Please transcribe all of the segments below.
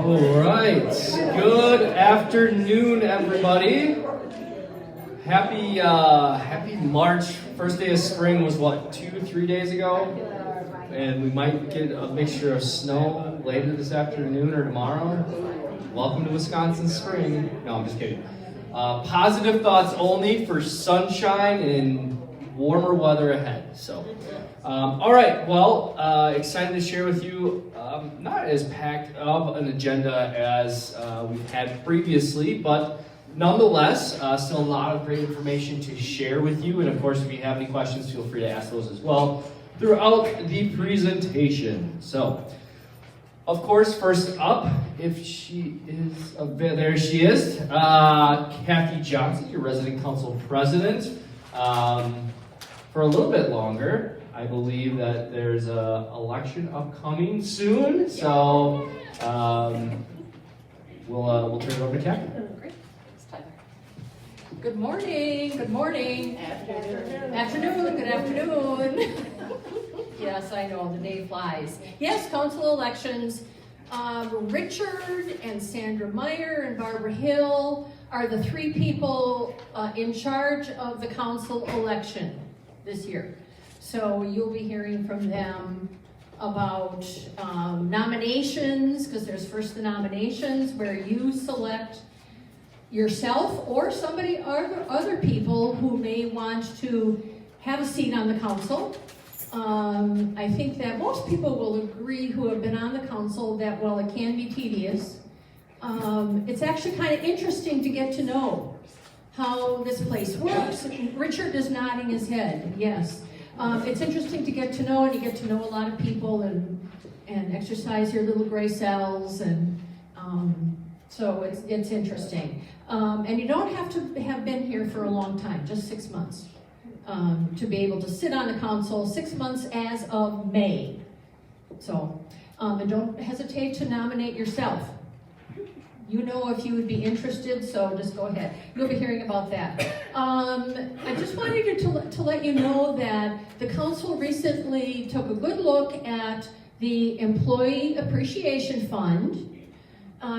All right. Good afternoon, everybody. Happy March. First day of spring was what, 2-3 days ago? And we might get a mixture of snow later this afternoon or tomorrow. Welcome to Wisconsin spring. No, I'm just kidding. Positive thoughts only for sunshine and warmer weather ahead. So, all right. Well, excited to share with you not as packed of an agenda as we've had previously, but nonetheless, still a lot of great information to share with you. And of course, if you have any questions, feel free to ask those as well throughout the presentation. So, of course, first up, if she is, there she is, Kathy Johnson, your resident council president. For a little bit longer, I believe that there's an election upcoming soon, so we'll turn it over to Kathy. Great. Thanks, Tyler. Good morning. Good morning. Afternoon. Good afternoon. Yes, I know, the day flies. Yes, council elections. Richard and Sandra Meyer and Barbara Hill are the three people in charge of the council election this year. So you'll be hearing from them about nominations, because there's first the nominations where you select yourself or somebody or other people who may want to have a seat on the council. I think that most people will agree who have been on the council that while it can be tedious, it's actually kind of interesting to get to know how this place works. Richard is nodding his head, yes. It's interesting to get to know, and you get to know a lot of people and exercise your little gray cells, and so it's interesting. And you don't have to have been here for a long time, just 6 months. To be able to sit on the council, 6 months as of May. So, and don't hesitate to nominate yourself. You know if you would be interested, so just go ahead. You'll be hearing about that. I just wanted to let you know that the council recently took a good look at the Employee Appreciation Fund.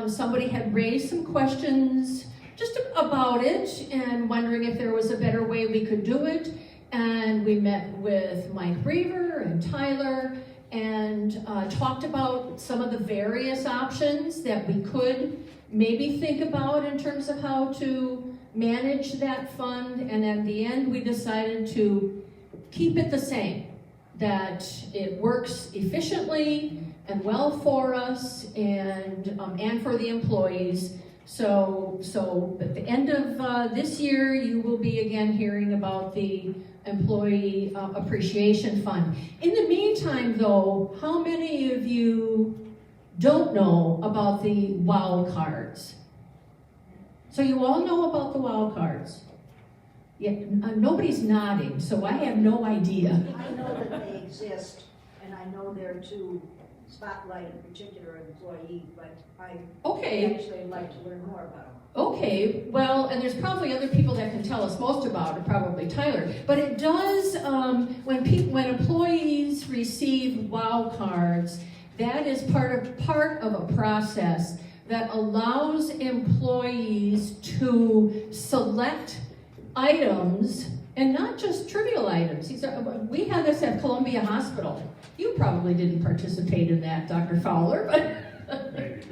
Somebody had raised some questions just about it and wondering if there was a better way we could do it. And we met with Mike Reaver and Tyler and talked about some of the various options that we could maybe think about in terms of how to manage that fund. And at the end, we decided to keep it the same, that it works efficiently and well for us and for the employees. So at the end of this year, you will be again hearing about the Employee Appreciation Fund. In the meantime, though, how many of you don't know about the WOW cards? So you all know about the WOW cards? Yeah, nobody's nodding, so I have no idea. I know that they exist, and I know they're to spotlight a particular employee, but I actually like to learn more about them. Okay, well, and there's probably other people that can tell us most about it, probably Tyler. But it does, when employees receive WOW cards, that is part of a process that allows employees to select items, and not just trivial items. We had this at Columbia Hospital. You probably didn't participate in that, Dr. Fowler, but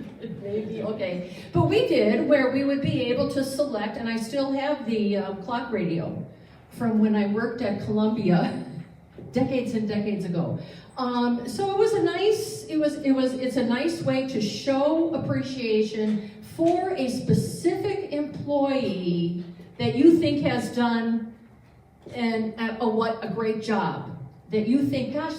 maybe, okay. But we did, where we would be able to select, and I still have the clock radio from when I worked at Columbia decades and decades ago. So it was it's a nice way to show appreciation for a specific employee that you think has done what a great job. That you think, gosh,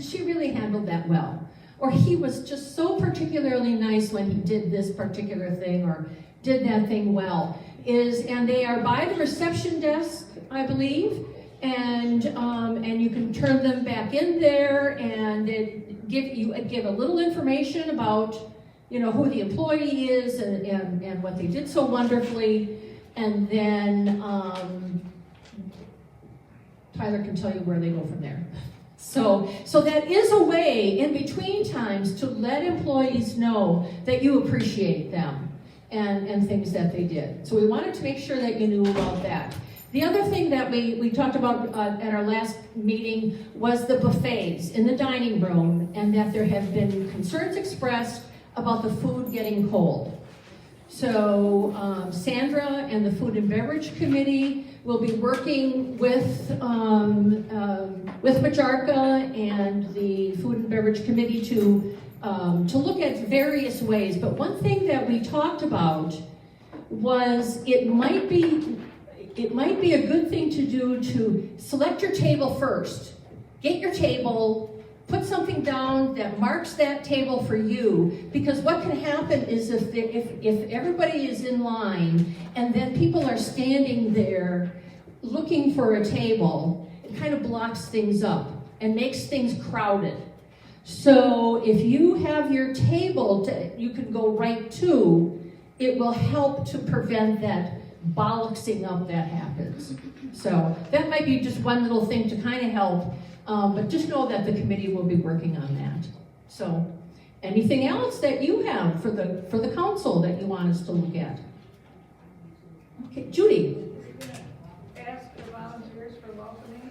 she really handled that well. Or he was just so particularly nice when he did this particular thing or did that thing well. And they are by the reception desk, I believe, and you can turn them back in there, and give a little information about who the employee is and what they did so wonderfully, and then Tyler can tell you where they go from there. So that is a way in between times to let employees know that you appreciate them and things that they did. So we wanted to make sure that you knew about that. The other thing that we talked about at our last meeting was the buffets in the dining room, and that there have been concerns expressed about the food getting cold. So Sandra and the Food and Beverage Committee will be working with Majarka and the Food and Beverage Committee to look at various ways. But one thing that we talked about was it might be a good thing to do to select your table first. Get your table, put something down that marks that table for you, because what can happen is if everybody is in line and then people are standing there looking for a table, it kind of blocks things up and makes things crowded. So if you have your table you can go right to, it will help to prevent that bollocksing up that happens. So that might be just one little thing to kind of help, but just know that the committee will be working on that. So anything else that you have for the council that you want us to look at? Okay, Judy. Ask the volunteers for welcoming.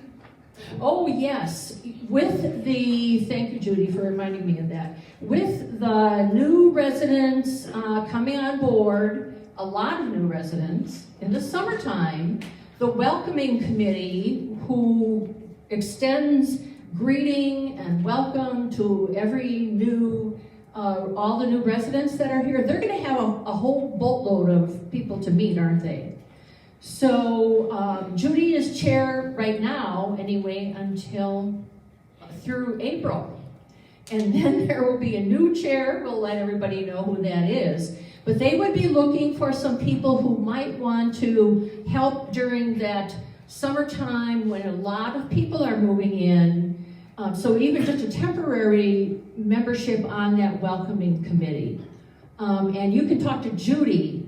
Oh, yes. Thank you, Judy, for reminding me of that. With the new residents coming on board, a lot of new residents, in the summertime, the welcoming committee, who extends greeting and welcome to all the new residents that are here, they're going to have a whole boatload of people to meet, aren't they? So Judy is chair right now, anyway, until through April. And then there will be a new chair. We'll let everybody know who that is. But they would be looking for some people who might want to help during that summertime when a lot of people are moving in. So even just a temporary membership on that welcoming committee. And you can talk to Judy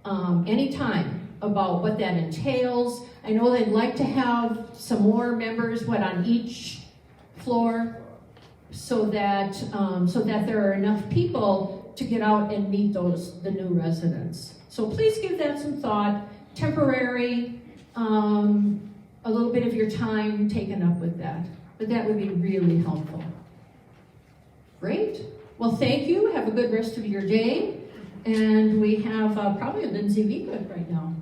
anytime about what that entails. I know they'd like to have some more members, on each floor, so that there are enough people to get out and meet the new residents. So please give that some thought. Temporary, a little bit of your time taken up with that. But that would be really helpful. Great. Well, thank you. Have a good rest of your day. And we have probably a Lindsay Vika right now.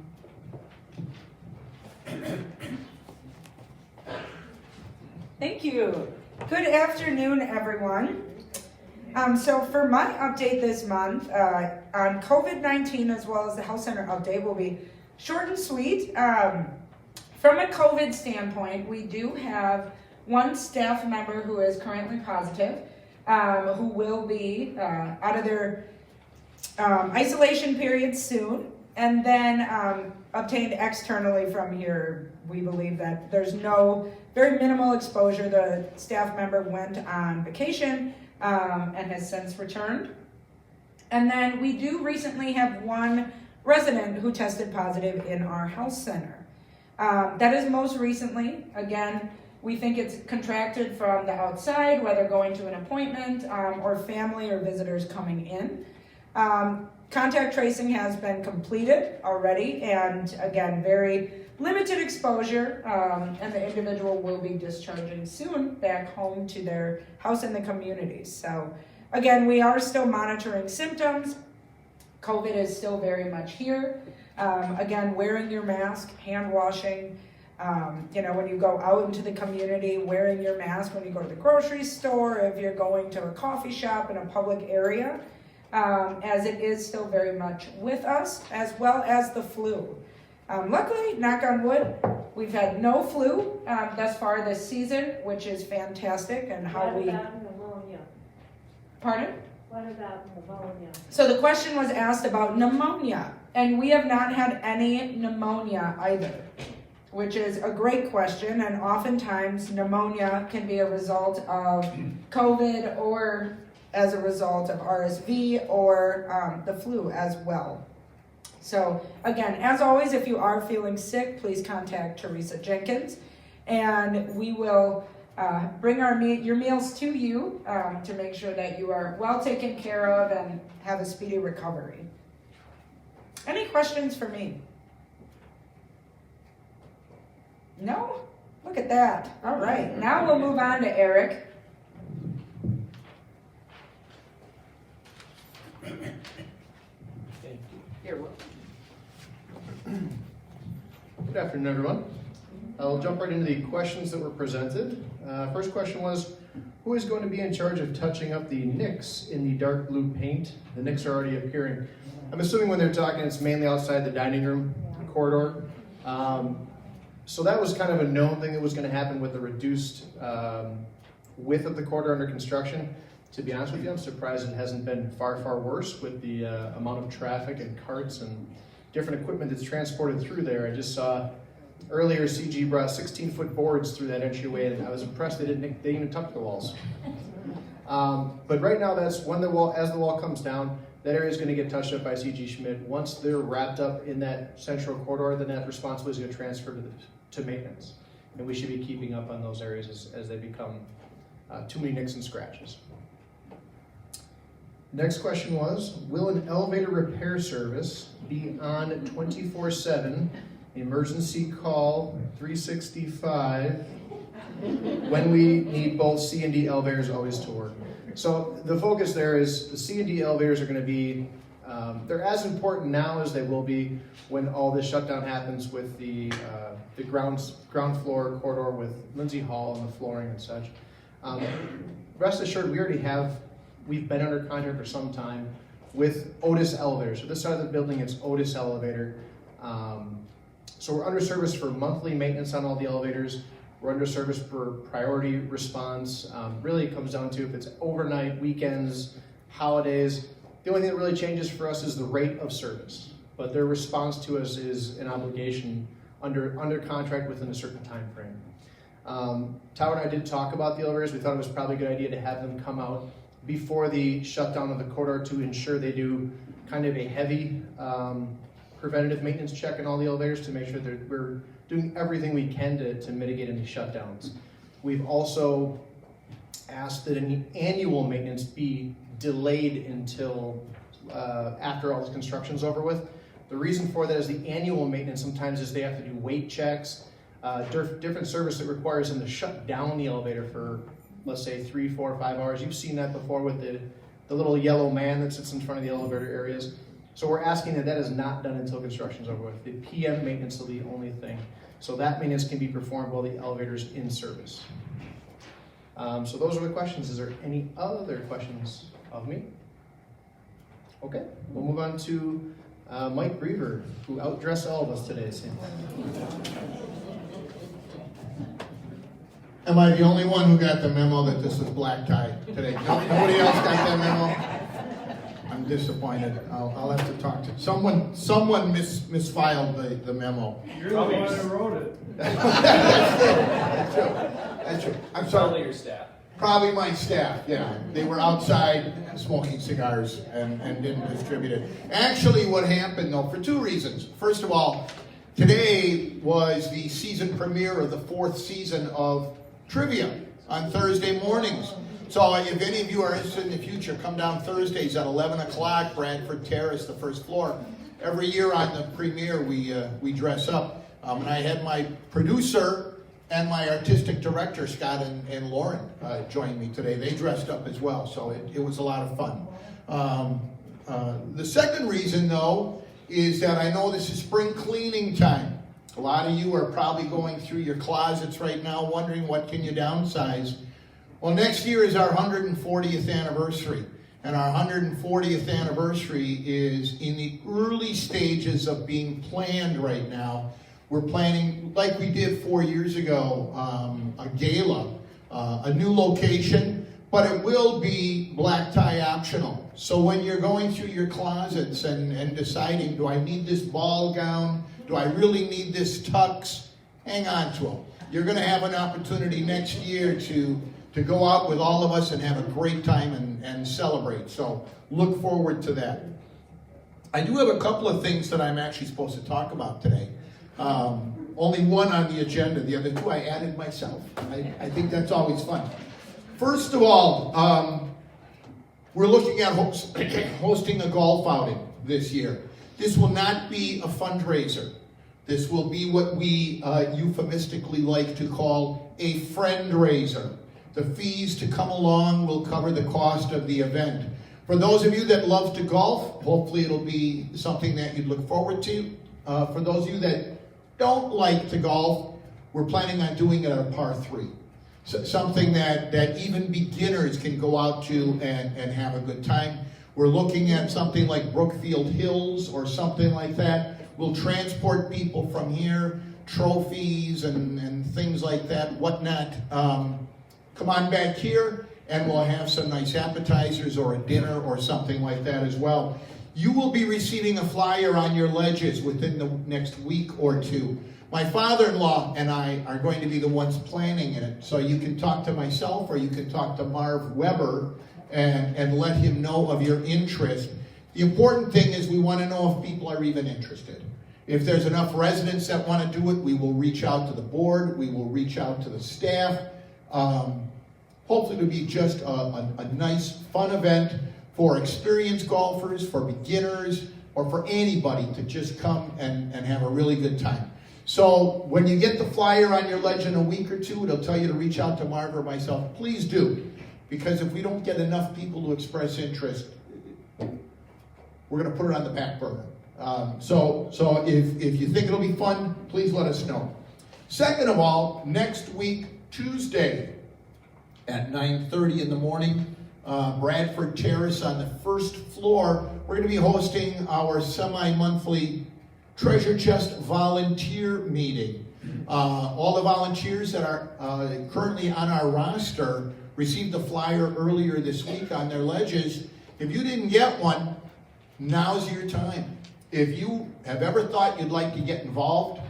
Thank you. Good afternoon, everyone. So for my update this month on COVID-19 as well as the health center update will be short and sweet. From a COVID standpoint, we do have one staff member who is currently positive, who will be out of their isolation period soon, and then obtained externally from here. We believe that there's very minimal exposure. The staff member went on vacation and has since returned. And then we do recently have one resident who tested positive in our health center. That is most recently. Again, we think it's contracted from the outside, whether going to an appointment or family or visitors coming in. Contact tracing has been completed already, and again, very limited exposure, and the individual will be discharging soon back home to their house in the community. So again, we are still monitoring symptoms. COVID is still very much here. Again, wearing your mask, hand washing, when you go out into the community, wearing your mask when you go to the grocery store, if you're going to a coffee shop in a public area, as it is still very much with us, as well as the flu. Luckily, knock on wood, we've had no flu thus far this season, which is fantastic. And What about pneumonia? Pardon? What about pneumonia? So the question was asked about pneumonia, and we have not had any pneumonia either, which is a great question. And oftentimes pneumonia can be a result of COVID or as a result of RSV or the flu as well. So again, as always, if you are feeling sick, please contact Teresa Jenkins, and we will bring your meals to you to make sure that you are well taken care of and have a speedy recovery. Any questions for me? No? Look at that. All right, now we'll move on to Eric. You're welcome. Good afternoon, everyone. I'll jump right into the questions that were presented. First question was, who is going to be in charge of touching up the nicks in the dark blue paint? The nicks are already appearing. I'm assuming when they're talking, it's mainly outside the dining room corridor. So that was kind of a known thing that was going to happen with the reduced width of the corridor under construction. To be honest with you, I'm surprised it hasn't been far, far worse with the amount of traffic and carts and different equipment that's transported through there. I just saw earlier CG brought 16-foot boards through that entryway, and I was impressed they even tucked the walls. But right now, that's when as the wall comes down, that area is going to get touched up by CG Schmidt. Once they're wrapped up in that central corridor, then that responsibility is going to transfer to maintenance, and we should be keeping up on those areas as they become too many nicks and scratches. Next question was, will an elevator repair service be on 24/7, emergency call 365, when we need both C and D elevators always to work? So the focus there is the C and D elevators are going to be, they're as important now as they will be when all this shutdown happens with the ground floor corridor with Lindsay Hall and the flooring and such. Rest assured, we've been under contract for some time with Otis Elevators. So this side of the building, it's Otis Elevator. So we're under service for monthly maintenance on all the elevators. We're under service for priority response. Really it comes down to if it's overnight, weekends, holidays. The only thing that really changes for us is the rate of service. But their response to us is an obligation under contract within a certain time frame. Tower and I did talk about the elevators. We thought it was probably a good idea to have them come out before the shutdown of the corridor to ensure they do kind of a heavy preventative maintenance check on all the elevators to make sure that we're doing everything we can to mitigate any shutdowns. We've also asked that any annual maintenance be delayed until after all this construction's over with. The reason for that is the annual maintenance sometimes is they have to do weight checks, different service that requires them to shut down the elevator for, let's say, 3, 4, 5 hours. You've seen that before with the little yellow man that sits in front of the elevator areas. So we're asking that is not done until construction's over with. The PM maintenance will be the only thing. So that maintenance can be performed while the elevator's in service. So those are the questions. Is there any other questions of me? Okay, we'll move on to Mike Griever, who outdressed all of us today. Am I the only one who got the memo that this is black tie today? Nobody else got that memo? I'm disappointed. I'll have to talk to someone. Someone misfiled the memo. You're the one who wrote it. That's true. I'm sorry. Probably your staff. Probably my staff, yeah. They were outside smoking cigars and didn't distribute it. Actually, what happened, though, for 2 reasons. First of all, today was the season premiere of the 4th season of Trivia on Thursday mornings. So if any of you are interested in the future, come down Thursdays at 11 o'clock, Bradford Terrace, the 1st floor. Every year on the premiere, we dress up. And I had my producer and my artistic director, Scott and Lauren, join me today. They dressed up as well, so it was a lot of fun. The second reason, though, is that I know this is spring cleaning time. A lot of you are probably going through your closets right now, wondering what can you downsize. Well, next year is our 140th anniversary, and our 140th anniversary is in the early stages of being planned right now. We're planning, like we did 4 years ago, a gala, a new location, but it will be black tie optional. So when you're going through your closets and deciding, do I need this ball gown? Do I really need this tux? Hang on to them. You're going to have an opportunity next year to go out with all of us and have a great time and celebrate. So look forward to that. I do have a couple of things that I'm actually supposed to talk about today. only one on the agenda. The other two I added myself. I think that's always fun. First of all, we're looking at hosting a golf outing this year. This will not be a fundraiser. This will be what we euphemistically like to call a friend-raiser. The fees to come along will cover the cost of the event. For those of you that love to golf, hopefully it'll be something that you'd look forward to. For those of you that don't like to golf, we're planning on doing it at a par 3. So something that even beginners can go out to and have a good time. We're looking at something like Brookfield Hills or something like that. We'll transport people from here, trophies and things like that, whatnot. Come on back here and we'll have some nice appetizers or a dinner or something like that as well. You will be receiving a flyer on your ledges within the next week or two. My father-in-law and I are going to be the ones planning it, so you can talk to myself or you can talk to Marv Weber and let him know of your interest. The important thing is we want to know if people are even interested. If there's enough residents that want to do it, we will reach out to the board, we will reach out to the staff. Hopefully it'll be just a nice, fun event for experienced golfers, for beginners, or for anybody to just come and have a really good time. So when you get the flyer on your ledge in a week or two, it'll tell you to reach out to Marv or myself. Please do, because if we don't get enough people to express interest, we're going to put it on the back burner. So if you think it'll be fun, please let us know. Second of all, next week, Tuesday at 9:30 in the morning, Bradford Terrace on the first floor, we're going to be hosting our semi-monthly Treasure Chest volunteer meeting. All the volunteers that are currently on our roster received a flyer earlier this week on their ledges. If you didn't get one, now's your time. If you have ever thought you'd like to get involved,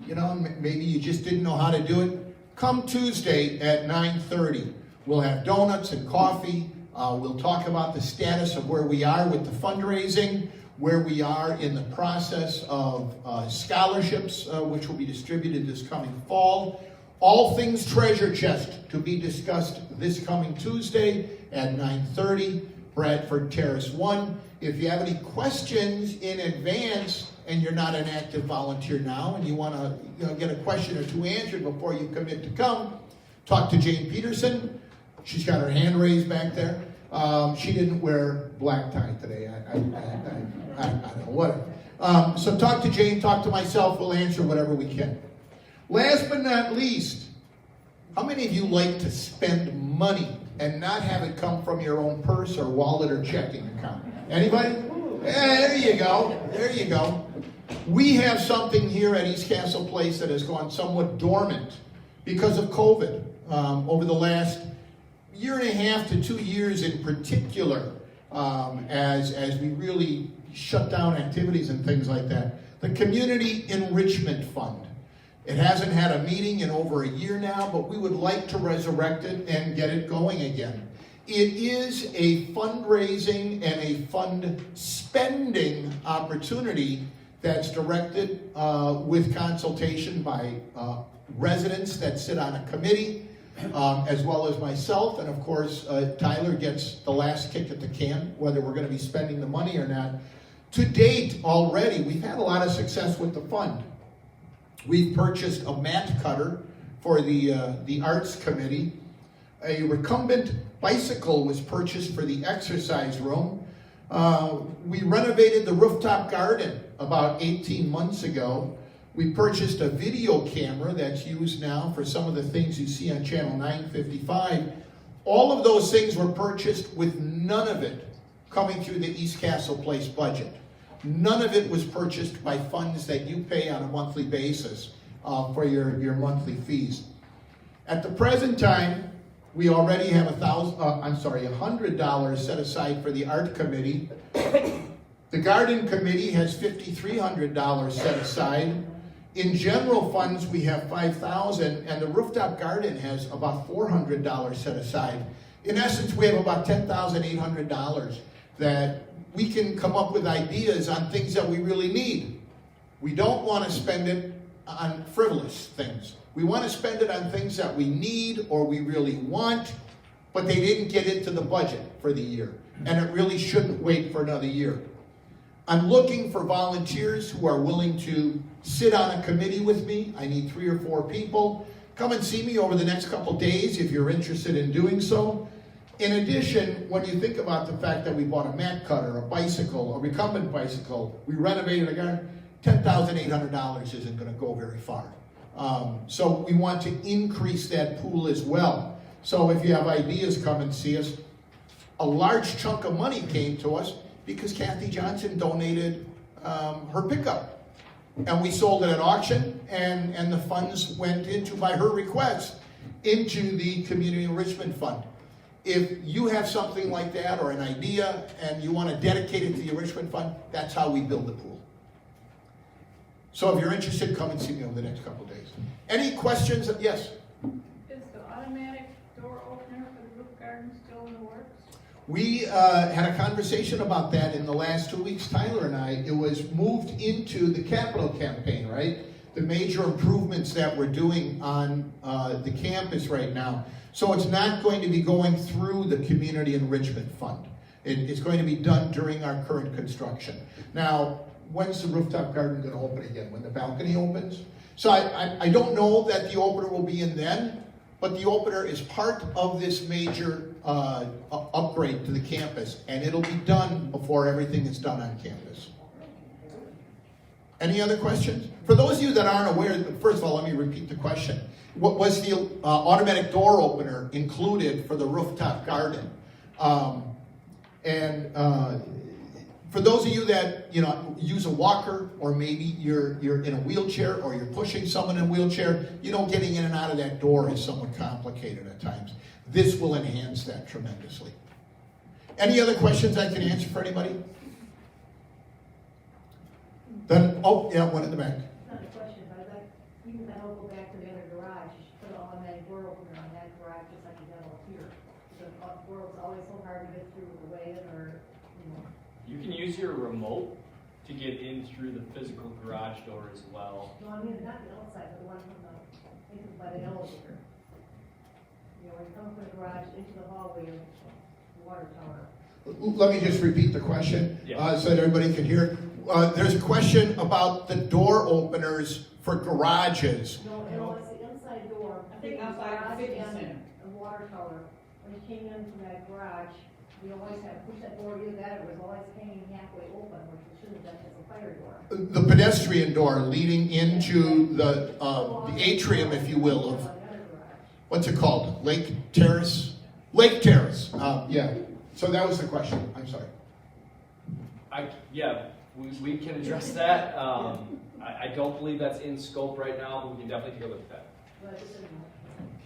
maybe you just didn't know how to do it, come Tuesday at 9:30. We'll have donuts and coffee. We'll talk about the status of where we are with the fundraising, where we are in the process of scholarships, which will be distributed this coming fall. All things Treasure Chest to be discussed this coming Tuesday at 9:30, Bradford Terrace 1. If you have any questions in advance and you're not an active volunteer now and you want to get a question or two answered before you commit to come, talk to Jane Peterson. She's got her hand raised back there. She didn't wear black tie today. I don't know, whatever. So talk to Jane, talk to myself. We'll answer whatever we can. Last but not least, how many of you like to spend money and not have it come from your own purse or wallet or checking account? Anybody? Yeah, there you go. There you go. We have something here at East Castle Place that has gone somewhat dormant because of COVID. Over the last year and a half to 2 years in particular, as we really shut down activities and things like that. The Community Enrichment Fund. It hasn't had a meeting in over a year now, but we would like to resurrect it and get it going again. It is a fundraising and a fund spending opportunity that's directed with consultation by residents that sit on a committee, as well as myself, and of course Tyler gets the last kick at the can, whether we're going to be spending the money or not. To date already, we've had a lot of success with the fund. We've purchased a mat cutter for the Arts Committee. A recumbent bicycle was purchased for the exercise room. We renovated the rooftop garden about 18 months ago. We purchased a video camera that's used now for some of the things you see on channel 955. All of those things were purchased with none of it coming through the East Castle Place budget. None of it was purchased by funds that you pay on a monthly basis for your monthly fees. At the present time, we already have $100 set aside for the Art Committee. The Garden Committee has $5,300 set aside. In general funds, we have $5,000, and the rooftop garden has about $400 set aside. In essence, we have about $10,800 that we can come up with ideas on things that we really need. We don't want to spend it on frivolous things. We want to spend it on things that we need or we really want, but they didn't get into the budget for the year. And it really shouldn't wait for another year. I'm looking for volunteers who are willing to sit on a committee with me. I need 3 or 4 people. Come and see me over the next couple days if you're interested in doing so. In addition, when you think about the fact that we bought a mat cutter, a bicycle, a recumbent bicycle, we renovated a garden, $10,800 isn't going to go very far. So we want to increase that pool as well. So if you have ideas, come and see us. A large chunk of money came to us because Kathy Johnson donated her pickup. And we sold it at auction, and the funds went into, by her request, into the Community Enrichment Fund. If you have something like that or an idea and you want to dedicate it to the Enrichment Fund, that's how we build the pool. So if you're interested, come and see me over the next couple of days. Any questions? Yes? Is the automatic door opener for the roof garden still in the works? We had a conversation about that in the last 2 weeks, Tyler and I. It was moved into the capital campaign, right? The major improvements that we're doing on the campus right now. So it's not going to be going through the Community Enrichment Fund. It's going to be done during our current construction. Now, when's the rooftop garden going to open again? When the balcony opens? So I don't know that the opener will be in then, but the opener is part of this major upgrade to the campus, and it'll be done before everything is done on campus. Any other questions? For those of you that aren't aware, first of all, let me repeat the question. What was the automatic door opener included for the rooftop garden? For those of you that use a walker, or maybe you're in a wheelchair, or you're pushing someone in a wheelchair, getting in and out of that door is somewhat complicated at times. This will enhance that tremendously. Any other questions I can answer for anybody? Then, one in the back. Not a question, but I'd like you to go back to the other garage, put an automatic door opener on that garage just like you have up here. The door is always so hard to get through the way or, You can use your remote to get in through the physical garage door as well. No, I mean, not the outside, but the one from by the elevator. When you come from the garage into the hallway of the water tower. Let me just repeat the question so that everybody can hear. There's a question about the door openers for garages. No, it was the inside door. I think outside the fitness center. The water tower. When you came in from that garage, we always had to push that door, either that, it was always hanging halfway open, which we shouldn't have done as a fire door. The pedestrian door leading into the atrium, if you will, of, what's it called? Lake Terrace? Lake Terrace, yeah. So that was the question, I'm sorry. We can address that. I don't believe that's in scope right now, but we can definitely take a look at that.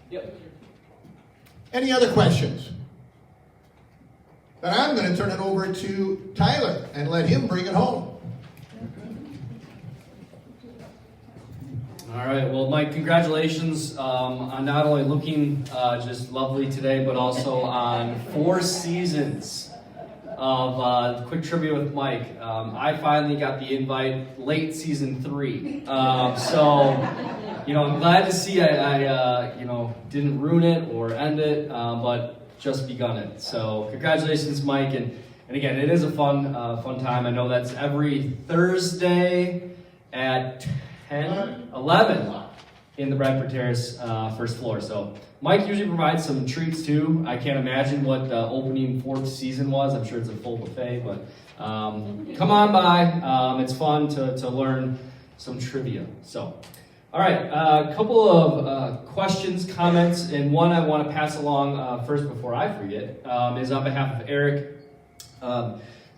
Yep. Any other questions? Then I'm going to turn it over to Tyler and let him bring it home. All right, well, Mike, congratulations on not only looking just lovely today, but also on 4 seasons of Quick Trivia with Mike. I finally got the invite late season 3. I'm glad to see I didn't ruin it or end it, but just begun it. So congratulations, Mike. And again, it is a fun time. I know that's every Thursday at 11 in the Bradford Terrace first floor. So Mike usually provides some treats too. I can't imagine what the opening 4th season was. I'm sure it's a full buffet, but come on by. It's fun to learn some trivia. So, all right, a couple of questions, comments, and one I want to pass along first before I forget is on behalf of Eric.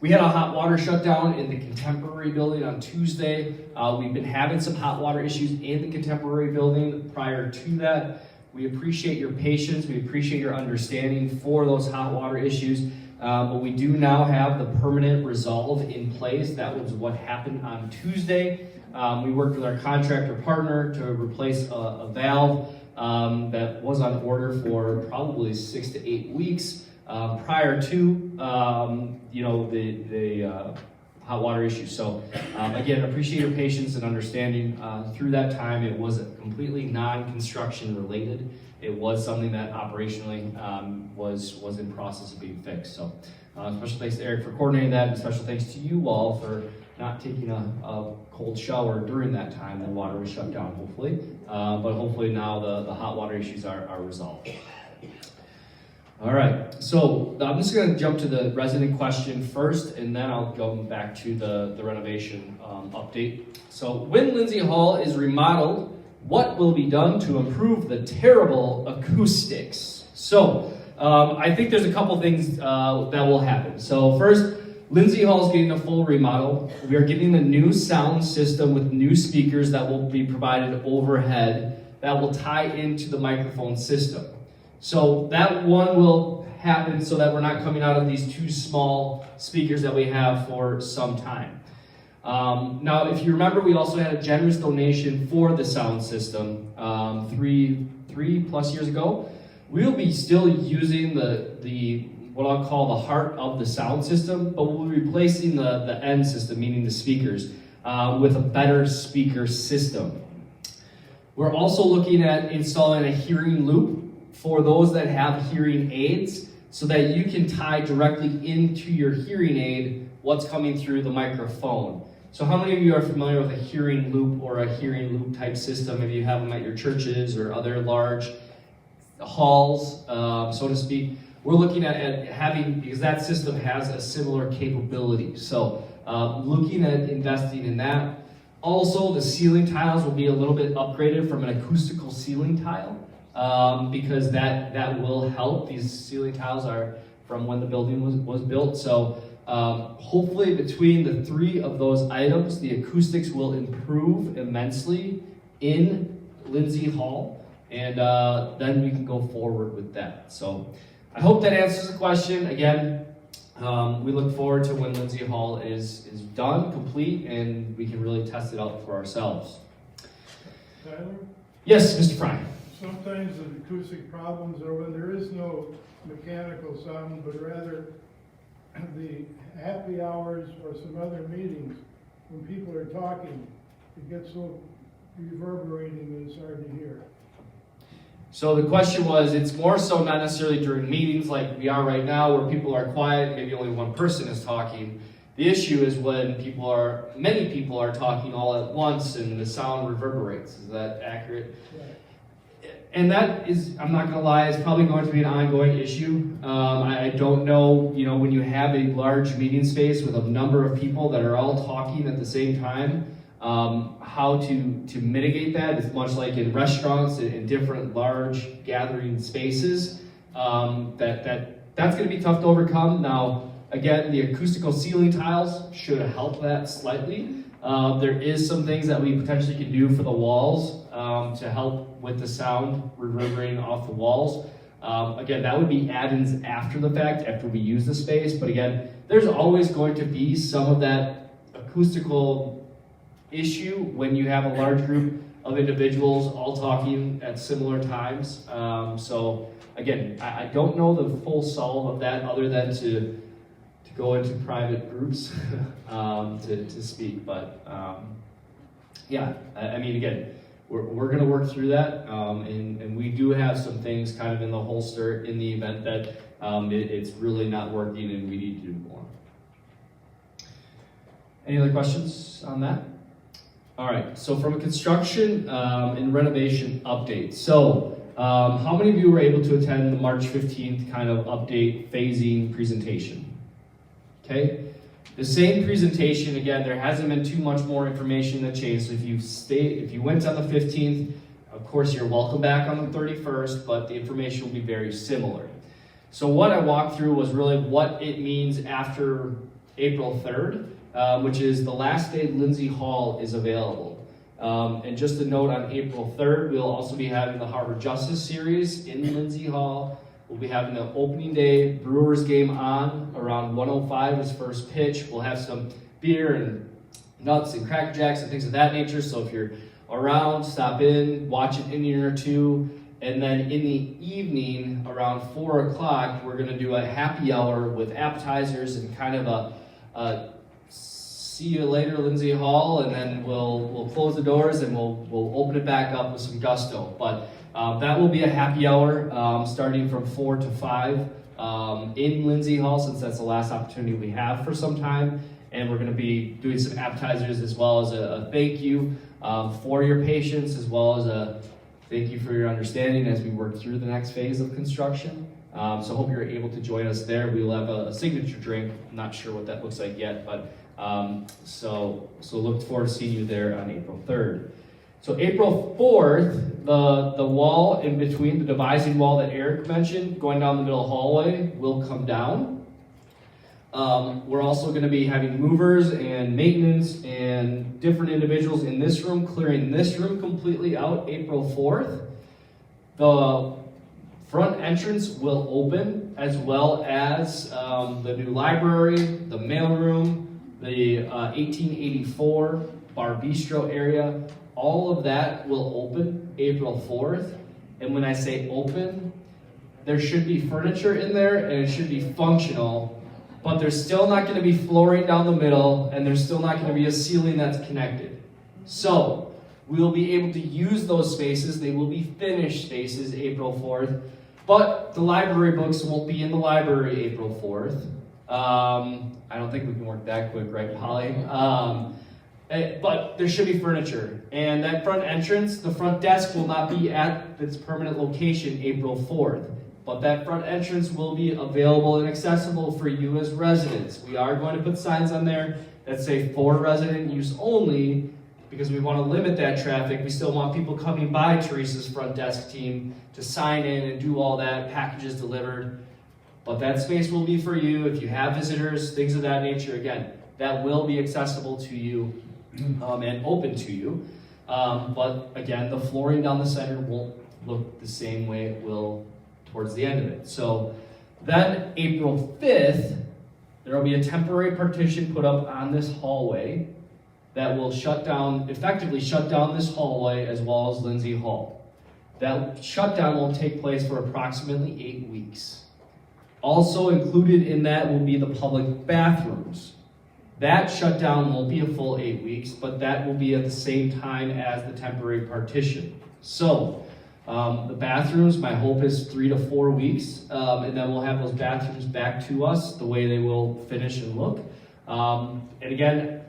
We had a hot water shutdown in the Contemporary building on Tuesday. We've been having some hot water issues in the Contemporary building prior to that. We appreciate your patience. We appreciate your understanding for those hot water issues. But we do now have the permanent resolve in place. That was what happened on Tuesday. We worked with our contractor partner to replace a valve that was on order for probably 6 to 8 weeks. Prior to, the hot water issues. So again, appreciate your patience and understanding through that time. It was completely non-construction related. It was something that operationally was in process of being fixed. So special thanks to Eric for coordinating that, and special thanks to you all for not taking a cold shower during that time. The water was shut down, hopefully. But hopefully now the hot water issues are resolved. All right, so I'm just going to jump to the resident question first, and then I'll go back to the renovation update. So when Lindsay Hall is remodeled, what will be done to improve the terrible acoustics? So I think there's a couple things that will happen. So first, Lindsay Hall is getting a full remodel. We are getting a new sound system with new speakers that will be provided overhead that will tie into the microphone system. So that one will happen so that we're not coming out of these two small speakers that we have for some time. Now, if you remember, we also had a generous donation for the sound system three plus years ago. We'll be still using the what I'll call the heart of the sound system, but we'll be replacing the end system, meaning the speakers, with a better speaker system. We're also looking at installing a hearing loop for those that have hearing aids, so that you can tie directly into your hearing aid what's coming through the microphone. So how many of you are familiar with a hearing loop or a hearing loop type system if you have them at your churches or other large halls, so to speak? We're looking at having, because that system has a similar capability. So looking at investing in that. Also, the ceiling tiles will be a little bit upgraded from an acoustical ceiling tile, because that will help. These ceiling tiles are from when the building was built. So hopefully between the three of those items, the acoustics will improve immensely in Lindsay Hall, and then we can go forward with that. So I hope that answers the question. Again, we look forward to when Lindsay Hall is done, complete, and we can really test it out for ourselves. Tyler, Yes, Mr. Fry. sometimes the acoustic problems are when there is no mechanical sound, but rather the happy hours or some other meetings, when people are talking, it gets so reverberating that it's hard to hear. So the question was, it's more so not necessarily during meetings like we are right now, where people are quiet, maybe only one person is talking. The issue is when many people are talking all at once and the sound reverberates. Is that accurate? Right. And that is, I'm not gonna lie, it's probably going to be an ongoing issue. I don't know, when you have a large meeting space with a number of people that are all talking at the same time, how to mitigate that. It's much like in restaurants and in different large gathering spaces. That's going to be tough to overcome. Now, again, the acoustical ceiling tiles should help that slightly. There is some things that we potentially can do for the walls to help with the sound reverberating off the walls. Again, that would be add-ins after the fact, after we use the space. But again, there's always going to be some of that acoustical issue when you have a large group of individuals all talking at similar times. So again, I don't know the full solve of that other than to go into private groups to speak. But yeah, I mean, again, we're going to work through that, and we do have some things kind of in the holster in the event that it's really not working and we need to do more. Any other questions on that? All right, so from a construction and renovation update. So how many of you were able to attend the March 15th kind of update phasing presentation? Okay, the same presentation, again, there hasn't been too much more information that changed. So if you went on the 15th, of course you're welcome back on the 31st, but the information will be very similar. So what I walked through was really what it means after April 3rd. Which is the last day Lindsay Hall is available. And just a note, on April 3rd, we'll also be having the Harbor Justice Series in Lindsay Hall. We'll be having the opening day Brewers game on around 1:05 is first pitch. We'll have some beer and nuts and Cracker Jacks and things of that nature. So if you're around, stop in, watch an inning or two. And then in the evening, around 4 o'clock, we're going to do a happy hour with appetizers and kind of a see you later, Lindsay Hall, and then we'll close the doors and we'll open it back up with some gusto. But that will be a happy hour starting from 4 to 5 in Lindsay Hall, since that's the last opportunity we have for some time. And we're going to be doing some appetizers as well as a thank you for your patience, as well as a thank you for your understanding as we work through the next phase of construction. So hope you're able to join us there. We will have a signature drink. I'm not sure what that looks like yet, but so look forward to seeing you there on April 3rd. So April 4th, the wall in between, the divising wall that Eric mentioned, going down the middle hallway, will come down. We're also going to be having movers and maintenance and different individuals in this room, clearing this room completely out April 4th. The front entrance will open, as well as the new library, the mailroom, the 1884 bar bistro area. All of that will open April 4th. And when I say open, there should be furniture in there and it should be functional, but there's still not going to be flooring down the middle, and there's still not going to be a ceiling that's connected. So we'll be able to use those spaces. They will be finished spaces April 4th, but the library books won't be in the library April 4th. I don't think we can work that quick, right, Polly? But there should be furniture. And that front entrance, the front desk will not be at its permanent location April 4th. But that front entrance will be available and accessible for you as residents. We are going to put signs on there that say for resident use only, because we want to limit that traffic. We still want people coming by Teresa's front desk team to sign in and do all that, packages delivered. But that space will be for you. If you have visitors, things of that nature, again, that will be accessible to you and open to you. But again, the flooring down the center won't look the same way it will towards the end of it. So then April 5th, there will be a temporary partition put up on this hallway that will effectively shut down this hallway as well as Lindsay Hall. That shutdown will take place for approximately 8 weeks. Also included in that will be the public bathrooms. That shutdown won't be a full 8 weeks, but that will be at the same time as the temporary partition. So the bathrooms, my hope is 3 to 4 weeks, and then we'll have those bathrooms back to us the way they will finish and look. And again,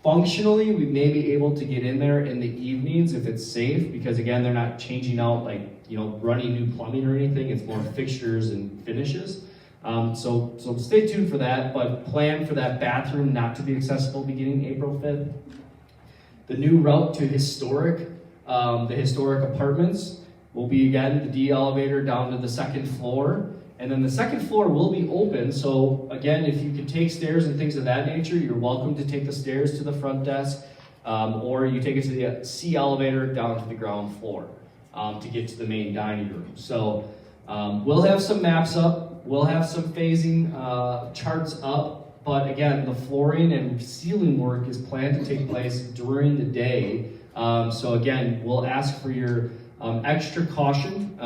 functionally, we may be able to get in there in the evenings if it's safe, because again, they're not changing out running new plumbing or anything. It's more fixtures and finishes. So stay tuned for that, but plan for that bathroom not to be accessible beginning April 5th. The new route to the historic apartments will be, again, the D elevator down to the second floor. And then the second floor will be open. So again, if you can take stairs and things of that nature, you're welcome to take the stairs to the front desk, or you take it to the C elevator down to the ground floor to get to the main dining room. So we'll have some maps up. We'll have some phasing charts up, but again, the flooring and ceiling work is planned to take place during the day. So again, we'll ask for your extra caution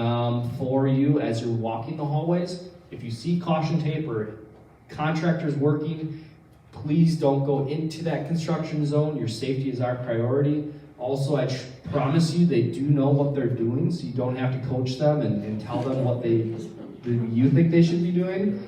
for you as you're walking the hallways. If you see caution tape or contractors working, please don't go into that construction zone. Your safety is our priority. Also, I promise you they do know what they're doing, so you don't have to coach them and tell them what you think they should be doing.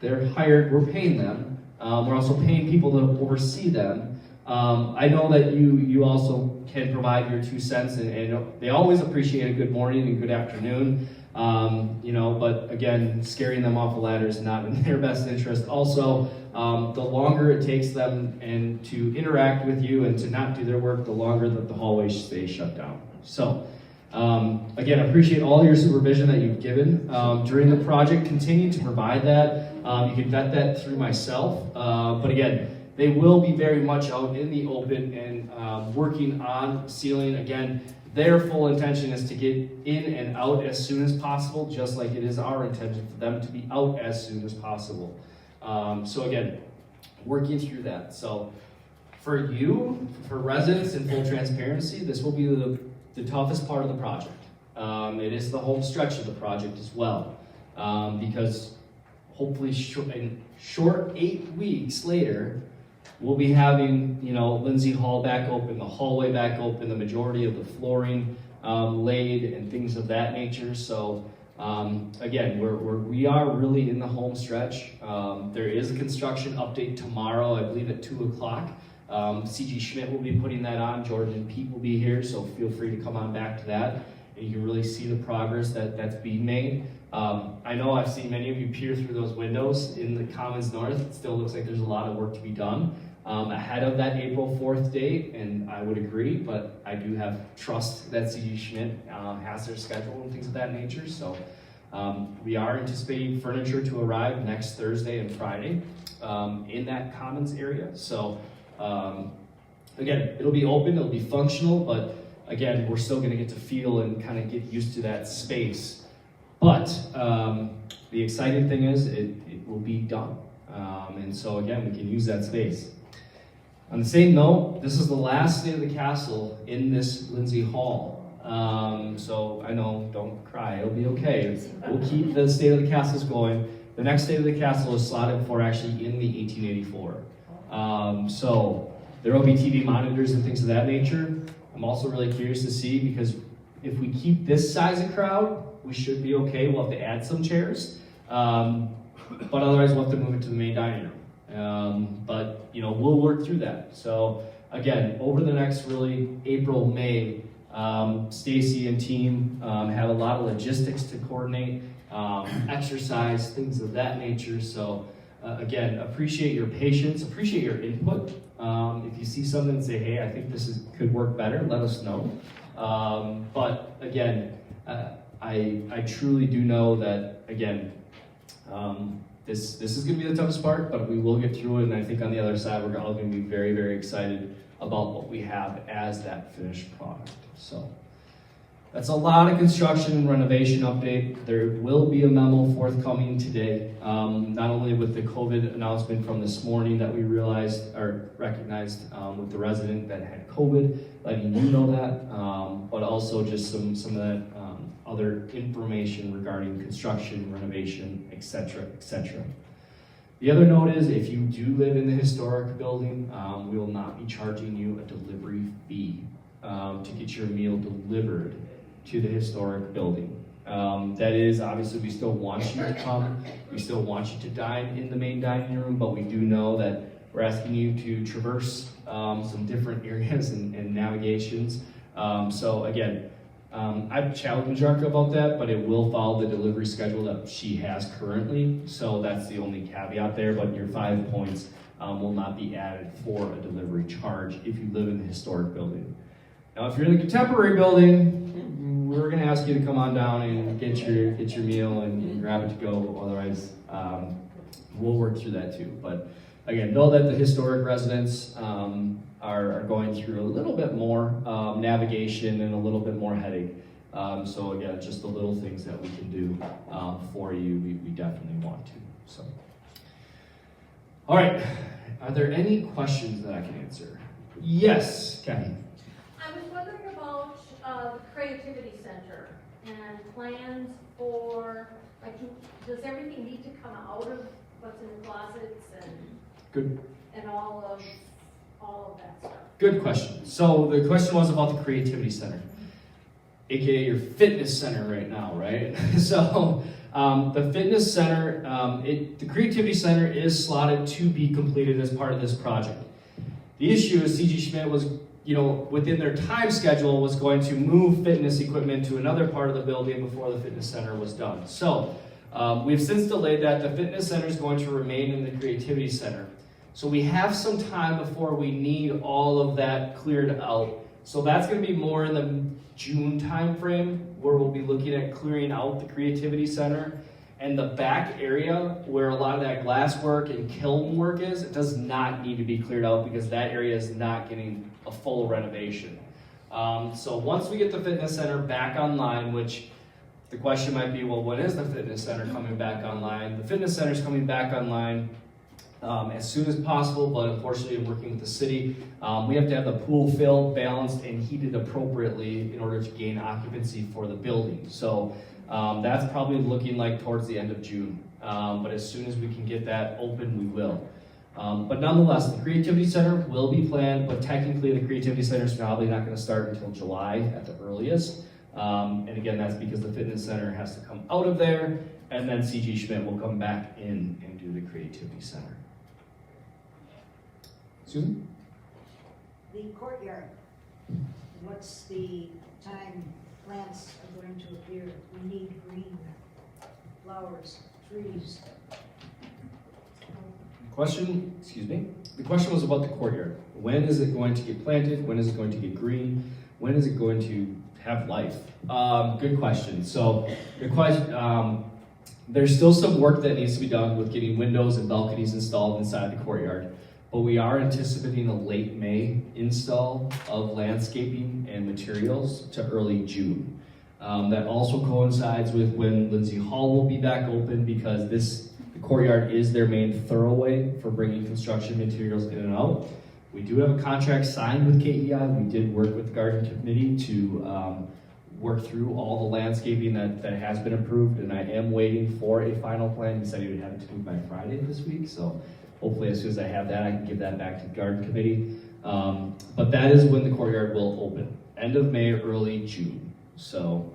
They're hired, we're paying them. We're also paying people to oversee them. I know that you also can provide your 2 cents, and they always appreciate a good morning and good afternoon. But again, scaring them off a ladder is not in their best interest. Also, the longer it takes them and to interact with you and to not do their work, the longer that the hallway stays shut down. So, again, I appreciate all your supervision that you've given during the project. Continue to provide that. You can vet that through myself. But again, they will be very much out in the open and working on ceiling. Again, their full intention is to get in and out as soon as possible, just like it is our intention for them to be out as soon as possible. So again, working through that. So for you, for residents in full transparency, this will be the toughest part of the project. It is the home stretch of the project as well, because hopefully short 8 weeks later, we'll be having, Lindsay Hall back open, the hallway back open, the majority of the flooring laid and things of that nature. So again, we are really in the home stretch. There is a construction update tomorrow, I believe at 2 o'clock. CG Schmidt will be putting that on. Jordan and Pete will be here, so feel free to come on back to that. And you can really see the progress that's being made. I know I've seen many of you peer through those windows in the Commons North. It still looks like there's a lot of work to be done ahead of that April 4th date, and I would agree, but I do have trust that CG Schmidt has their schedule and things of that nature. So we are anticipating furniture to arrive next Thursday and Friday in that Commons area. So again, it'll be open, it'll be functional, but again, we're still going to get to feel and kind of get used to that space. But the exciting thing is it will be done. And so again, we can use that space. On the same note, this is the last State of the Castle in this Lindsay Hall. So I know, don't cry, it'll be okay. We'll keep the State of the Castles going. The next State of the Castle is slotted for actually in the 1884. So there will be TV monitors and things of that nature. I'm also really curious to see, because if we keep this size of crowd, we should be okay. We'll have to add some chairs. But otherwise we'll have to move it to the main dining room. But we'll work through that. So again, over the next really April, May, Stacy and team have a lot of logistics to coordinate, exercise, things of that nature. So again, appreciate your patience, appreciate your input. If you see something and say, hey, I think this could work better, let us know. But again, I truly do know that, again, this is going to be the toughest part, but we will get through it. And I think on the other side, we're all going to be very, very excited about what we have as that finished product. So that's a lot of construction and renovation update. There will be a memo forthcoming today, not only with the COVID announcement from this morning that we recognized with the resident that had COVID, letting you know that, but also just some of that other information regarding construction, renovation, etc., etc. The other note is, if you do live in the historic building, we will not be charging you a delivery fee to get your meal delivered to the historic building. That is, obviously, we still want you to come, we still want you to dine in the main dining room, but we do know that we're asking you to traverse some different areas and navigations. So again, I've challenged Jarka about that, but it will follow the delivery schedule that she has currently. So that's the only caveat there, but your 5 points will not be added for a delivery charge if you live in the historic building. Now, if you're in the contemporary building, we're gonna ask you to come on down and get your meal and grab it to go. Otherwise, we'll work through that too. But again, know that the historic residents are going through a little bit more navigation and a little bit more headache. So again, just the little things that we can do for you, we definitely want to. So, all right, are there any questions that I can answer? Yes, Kathy. I was wondering about the Creativity Center and plans for, does everything need to come out of what's in the closets and all of that stuff? Good question. So the question was about the Creativity Center, aka your fitness center right now, right? So the fitness center, the Creativity Center is slotted to be completed as part of this project. The issue is CG Schmidt was, within their time schedule, was going to move fitness equipment to another part of the building before the fitness center was done. So we've since delayed that. The fitness center is going to remain in the Creativity Center. So we have some time before we need all of that cleared out. So that's going to be more in the June timeframe, where we'll be looking at clearing out the Creativity Center. And the back area where a lot of that glass work and kiln work is, it does not need to be cleared out because that area is not getting a full renovation. So once we get the fitness center back online, which the question might be, well, when is the fitness center coming back online? The fitness center is coming back online as soon as possible, but unfortunately, working with the city, we have to have the pool filled, balanced, and heated appropriately in order to gain occupancy for the building. So that's probably looking like towards the end of June. But as soon as we can get that open, we will. But nonetheless, the Creativity Center will be planned, but technically the Creativity Center is probably not going to start until July at the earliest. And again, that's because the Fitness Center has to come out of there, and then CG Schmidt will come back in and do the Creativity Center. Susan? The courtyard, what's the time plants are going to appear? We need green flowers, trees. The question was about the courtyard. When is it going to get planted? When is it going to get green? When is it going to have life? Good question. So the question, there's still some work that needs to be done with getting windows and balconies installed inside the courtyard, but we are anticipating a late May install of landscaping and materials to early June. That also coincides with when Lindsay Hall will be back open, because the courtyard is their main thoroughway for bringing construction materials in and out. We do have a contract signed with KEI. We did work with the garden committee to work through all the landscaping that has been approved, and I am waiting for a final plan. He said he would have it to me by Friday this week, so hopefully as soon as I have that, I can give that back to the garden committee. But that is when the courtyard will open, end of May, early June. So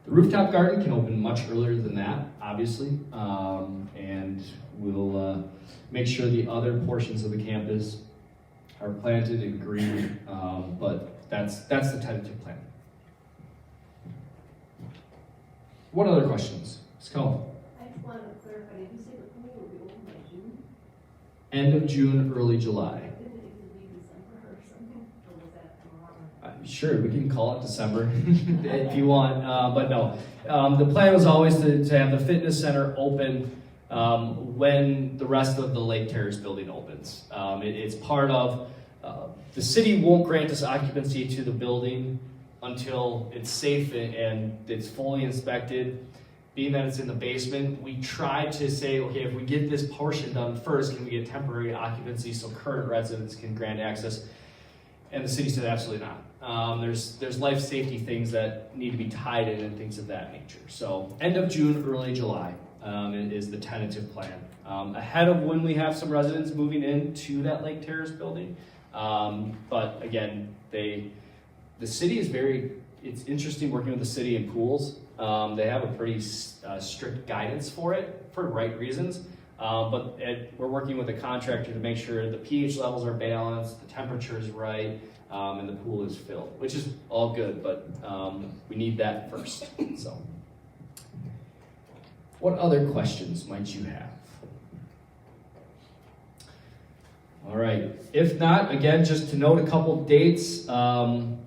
the rooftop garden can open much earlier than that, obviously, and we'll make sure the other portions of the campus are planted in green, but that's the tentative plan. What other questions? Ms. Cohen? I just wanted to clarify, did you say the pool will be open by June? End of June, early July. Didn't it used to be December or something, or was that wrong? Sure, we can call it December if you want, but no. The plan was always to have the fitness center open when the rest of the Lake Terrace building opens. It's part of, the city won't grant us occupancy to the building until it's safe and it's fully inspected. Being that it's in the basement, we tried to say, okay, if we get this portion done first, can we get temporary occupancy so current residents can grant access? And the city said absolutely not. There's life safety things that need to be tied in and things of that nature. So end of June, early July is the tentative plan. Ahead of when we have some residents moving into that Lake Terrace building. But again, the city is it's interesting working with the city and pools. They have a pretty strict guidance for it, for the right reasons. But we're working with a contractor to make sure the pH levels are balanced, the temperature is right, and the pool is filled, which is all good, but we need that first. So, what other questions might you have? All right, if not, again, just to note a couple dates.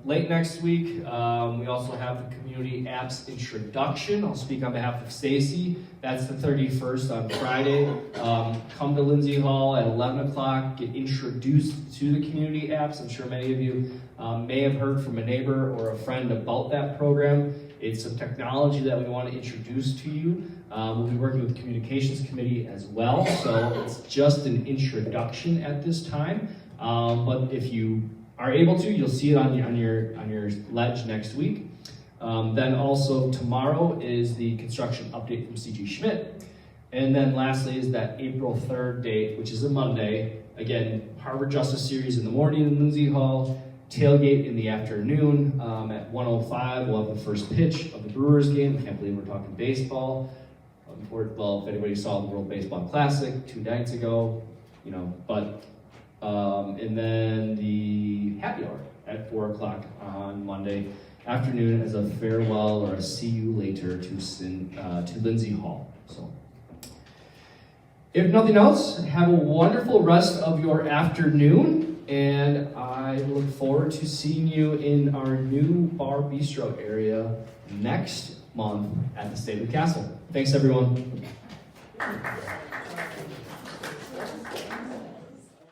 Late next week, we also have the Community Apps Introduction. I'll speak on behalf of Stacy. That's the 31st on Friday. Come to Lindsay Hall at 11 o'clock, get introduced to the Community Apps. I'm sure many of you may have heard from a neighbor or a friend about that program. It's some technology that we want to introduce to you. We'll be working with the Communications Committee as well, so it's just an introduction at this time. But if you are able to, you'll see it on your ledge next week. Then also tomorrow is the construction update from CG Schmidt. And then lastly is that April 3rd date, which is a Monday. Again, Harbor Justice Series in the morning in Lindsay Hall, tailgate in the afternoon at 1:05. We'll have the first pitch of the Brewers game. I can't believe we're talking baseball. Well, if anybody saw the World Baseball Classic 2 nights ago, and then the happy hour at 4 o'clock on Monday afternoon as a farewell or a see you later to Lindsay Hall. So, if nothing else, have a wonderful rest of your afternoon, and I look forward to seeing you in our new bar bistro area next month at the State of the Castle. Thanks, everyone.